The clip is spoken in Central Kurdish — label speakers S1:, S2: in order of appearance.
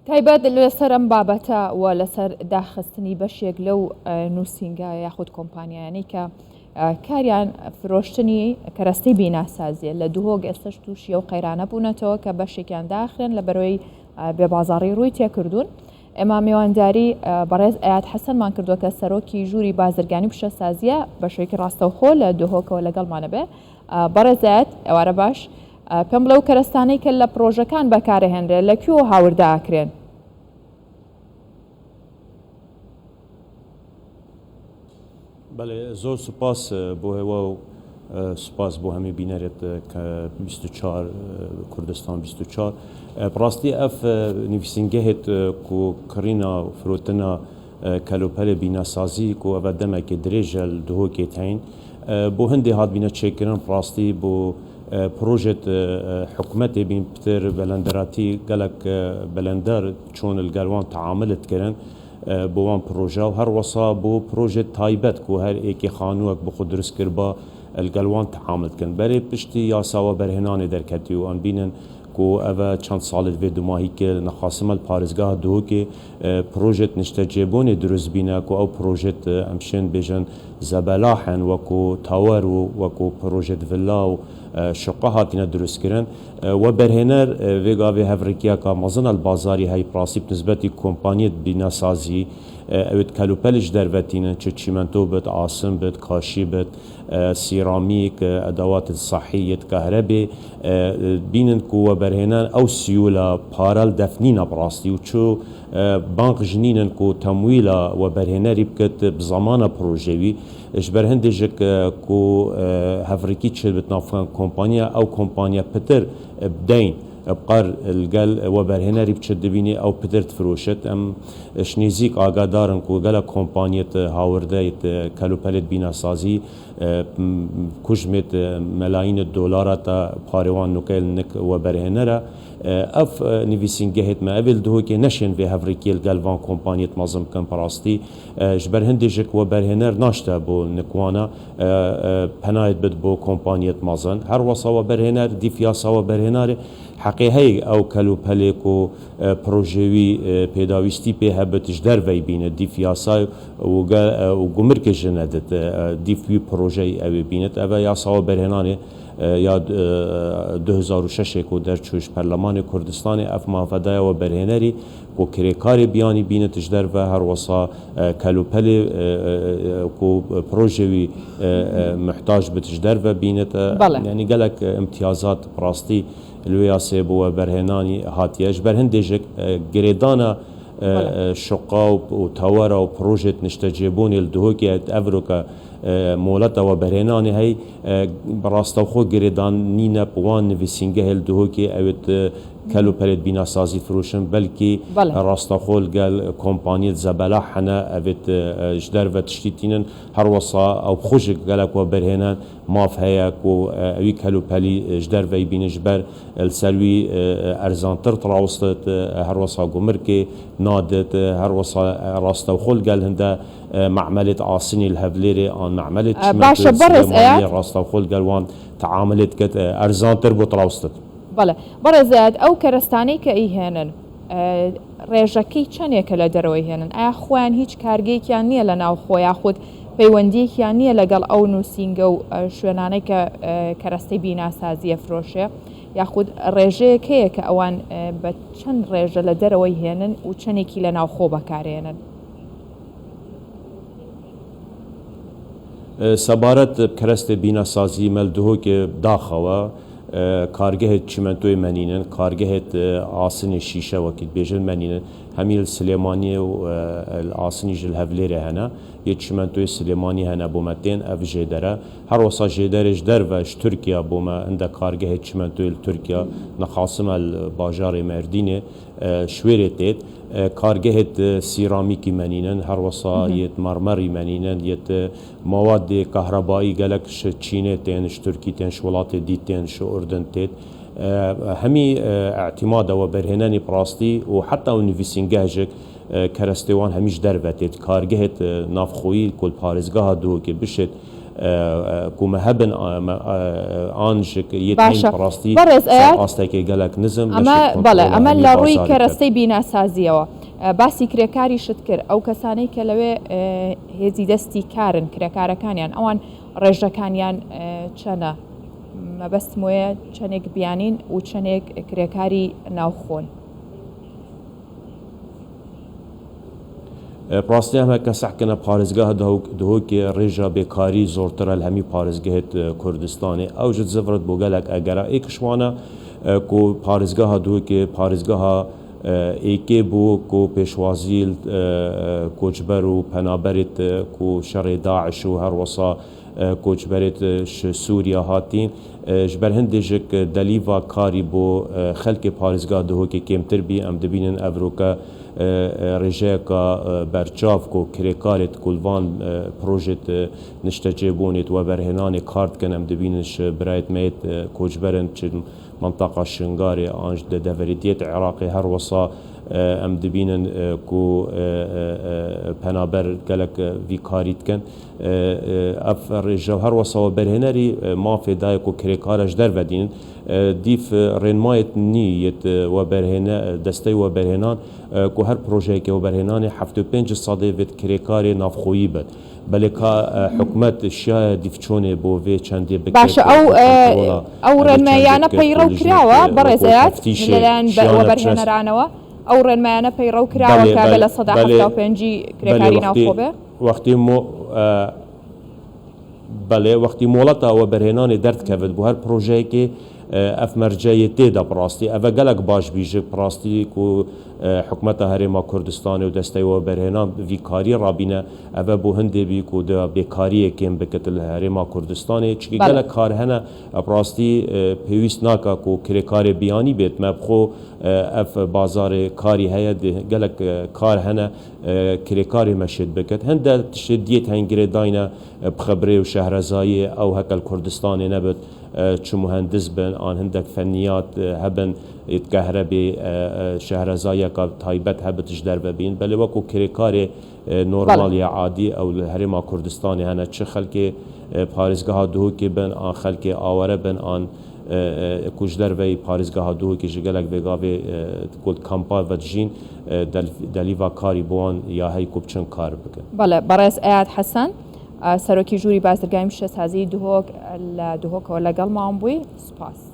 S1: تایبەت لەسەر ئەم بابەتە و لەسەر داخستنی بەشێک لەو نووسینگە یاخود کۆمپانیانەی کە کاریان فرۆشتنی کەرەستەی بیناسازیە لە دووهۆک ئێستش تووشی و قەیرانە بوونەتەوە کە بەشێکیان داخرێن لە بەرەوەی بێبازاڕی ڕووی تێکردوون. ئێمە میوانداری بەڕێز ئەیاد حەسەنمان کردووە کە سەرۆکی ژووری بازرگانی پیشەسازیە بەشێکی ڕاستەوخۆ لە دووهۆکەوە لەگەڵمانە بێ. بەڕێز ئەیاد ئێوارە باش، پێم بڵێ و کەرەستانەی کە لە پرۆژەکان بەکارهێنرێت لەکوێوە هاوردا ئاکرێن؟
S2: بله زۆر سوپاس بۆ هێوە و سوپاس بۆ هەمی بینەرێت کە 24 کوردستان 24 بڕاستی ئەف نویسینگەهێت و کڕینا فرۆتنە کەلوپەلە بینەسازی و ئەوە دەمێکی درێژە دووهۆکێت هەین بۆ هەندێک هاتبینە چێکردن ڕاستی بۆ پروژێت حکوومەتێ بین پتر بەلەندەراتی گەلک بەلەندەر چۆن لەگەڵوان تعاملت کردن بۆ وان پرۆژە و هەروەسا بۆ پرۆژێت تایبەت و هەر ئێکی خانووەک بخۆ دروست کرد بە لەگەڵوان تعاملت کردن بەرێ پشتی یاساوە بەرهێنانێ دەرکەتی و ئەم بینن کو ئەوە چەند ساڵت وێ دوماهی کە نەخاسمە پارێزگاه دووکێ پرۆژێت نیشتە جێبوونێ دروست بینە و ئەو پرۆژێت ئەمشێن بێژن زەبەلاحن وەکو تاوەر و وەکو پرۆژێت ڤلا و شقه هاتینە دروستکردن و بەرهێنەر وێگاوێ هەڤڕێکیەکە مەزنە بازاری هەی پراسی نسبەتی کۆمپانیەت بینەسازی ئەوێت کەلوپەلش دەرڤەتینە چ چیمەنتۆ بێت ئاسم بێت کاشی بێت سیرامیک ئەدەوات صحیەت کەهرەبێ بینن کووە بەرهێنان ئەو سیولە پارەل دەفنینە بڕاستی و چۆ بانق ژنینن و تەمویلە و بەرهێنەری بکەت بزەمانە پرۆژەوی اش بر هندێک کو هەڤڕێکی چ بتنافان کۆمپانیا ئەو کۆمپانیا پتر بدەین بقەر الگەل و بەرهێنەری بچ دەبینی ئەو پتر فرۆشت ئەم شنیزیک ئاگادارن و گەلە کۆمپانیەت هاوردەیت کەلوپەلێت بینەسازی کوژمێت مەلاینە دۆلارە تا پارێوان نوکەل نک و بەرهێنەرە ئەف نویسینگەهێت مە ئەڤێل دهۆکێ نەشێن vê هەڤڕێکی گەلڤان کۆمپانیەت مەزم بکەن پڕاستی ji ber hindêjek we berhêner naşte bû nikwana penayet bid bû kompaniyet mezin her wesa we berhêner dîfyasa we berhênarê heqê heye ew kelûpelêk û projewî pêdawîstî pê hebit ji dervey bîne dîfyasa û gumirkê ji nedit dîf wî projeyê ew ê bînet ev yasa we berhênanê یا 2006 کو در چوش پرلمان کردستان اف مافدای و برهنری کو کریکاری بیانی بینتش در و هر وصا کلوپل کو پروژوی محتاج بتش در و بینت یعنی گلک امتیازات راستی الویاسه بو برهنانی هاتیش برهندجک گریدانا شقا و تاورا و پروژت نشتجبون الدهوکیت افروکا مولتا و برهنانی هی براستاخو گریدان نینه بوان نویسینگه الدهوکی اوید کلوپلت بیناسازی فروشن بلکی راستاخول گل کمپانیت زبلا حنا اوید جدر و تشتیتینن هر وصا او خوشک گلک و برهنان ماف هیک و اوی کلوپلی جدر و بینش بر السلوی ارزانتر تراوستت هر وصا گمرکی نادت هر وصا راستاخول گل هنده معملة عاصني الهفليري عن معملة
S1: باشا برز اياد
S2: راستاخول قالوان تعاملت كت ارزان تربو تراوستت
S1: بله برز اياد او كرستاني كايهانن رێژەکەی چەندێکە لە دەرەوەی هێنن ئایا خۆیان هیچ کارگەیەکیان نییە لە ناو خۆ یاخود پەیوەندیەکیان نییە لەگەڵ ئەو نووسینگە و شوێنانەی کە کەرەستەی بیناسازیە فرۆشێ یاخود ڕێژەیەک هەیە کە ئەوان بە چەند ڕێژە لە دەرەوەی هێنن و چەندێکی لە ناو خۆ بەکارهێنن
S2: سەبارەت کەرەستە بینەسازی مەلدهۆکێ داخەوە کارگەهێت چیمەنتۆی مەنینن کارگەهێت ئاسنی شیشە وەکیت بێژن مەنینن هەمیل سلێمانیە و ئاسنی ژل هەڤلێرە هەنە یە چیمەنتۆی سلێمانی هەنە بۆمە تێن ئەف ژێدەرە هەروەسا ژێدەرێش دەرڤەش تورکیا بۆمە هەندە کارگەهێت چیمەنتۆی تورکیا نەخاسمە باژارێ مەردینێ شوێرێ تێت کارگەهێت سیرامیکی مەنینن هەروەسا یەت مەرمەری مەنینن یەت موادێ کەهرەبایی گەلک چینێ تێنش تورکی تێنش وڵاتێ دی تێنش ئوردن تێت هەمی اعتیمادەوە بەرهێنانی پڕاستی و حتا و نویسینگەژێک کەرەستێوان هەمیش دەرڤەتێت کارگەهێت نافخۆیی کۆل پارێزگاها دووکێ بشێت كوما هبن آنجك يتين براستي آستيكي قالك نزم
S1: أما بلا أما لروي كرستي بنا سازيوا باسی کرێکاری شت کرد ئەو کەسانەی کە لەوێ هێزی دەستی کارن کرێکارەکانیان ئەوان ڕێژەکانیان چەنە مەبەست وەیە چەندێک بیانین و چەندێک کرێکاری ناوخۆن
S2: پراستی همه کسح کنه پارێزگاه دهوکی ڕێژە بێکاری زۆرترە لە هەمی پارێزگەهێت کوردستانی ئەو جد زەڤرت بۆ گەلک ئەگەرە ئێکشوانە کو پارێزگاها دهوکی پارێزگاها ایکی بو کو پیشوازی کوچبر و پنابرت کو شر داعش و هر وصا کوچبرت سوریا هاتین جبر هندجک دلیوا کاری بو خلق پارێزگاه دهوکی کمتر بی ام دبینن افروکا رژهکا برچاف کو کرێکارێت کولوان پروژێت نشتەجێبوونێت و بەرهێنانی کارت کن ام دبینش برایت مێت کوچبرن منطقة شنغاري أنج دفريدية عراقي هر وصا أم دبينن كو بنابر قالك في كاريت كان أف الرجال هر وصا وبرهنري ما في دايكو كريكارج در ودين ديف رنمايت نيت وبرهنا دستي وبرهنان كو هر بروجيك وبرهناني حفتو بنج صادي فيت كريكاري نافخوي بد بلکه حکومت شاید دیفچونه بو وی چندی بکرد
S1: باشه او رنمایانه پیرو کراوه برزات لان و برهنه رانوه او رنمایانه پیرو کراوه که بلا صدا حفته و پنجی کرکاری ناوخوبه
S2: وقتی مولتا و برهنان درد کفت بو هر پروژه که اف مرجعیه تیدا براستی اف گلک باش بیجه براستی کو حکومت هرما کردستان و دسته و برهنان وی کاری رابینه اف بو هنده بی کو دا بیکاری کم بکتل هرما کردستان چی گلک کار هنه براستی پیوست ناکا کو کرکار بیانی بیت مبخو اف بازار کاری هیا گلک کار هنه کرکاری مشد بکت هنده تشدیت هنگره داینه بخبره و شهرزایی او هکل کردستان نبت چه مهندس بن آن هندک فنیات هبن اتكهربي شهرزايا تايبت هبتش در ببين بل وكو كريكاري نورماليا عادي او الهرما كردستاني هنا چه خلق پاريزگاه دو كي بن آن خلق آوره بن آن كوش در وي پاريزگاه دو كي جگلك وگاوي قلت كامپا و جين دليوا كاري بوان يا هي كوبچن كار بكن
S1: بله برئيس اياد حسن سەرۆکی ژووری بازرگانی شەسازی دهۆک لە دهۆکەوە لەگەڵ مام بووی سپاس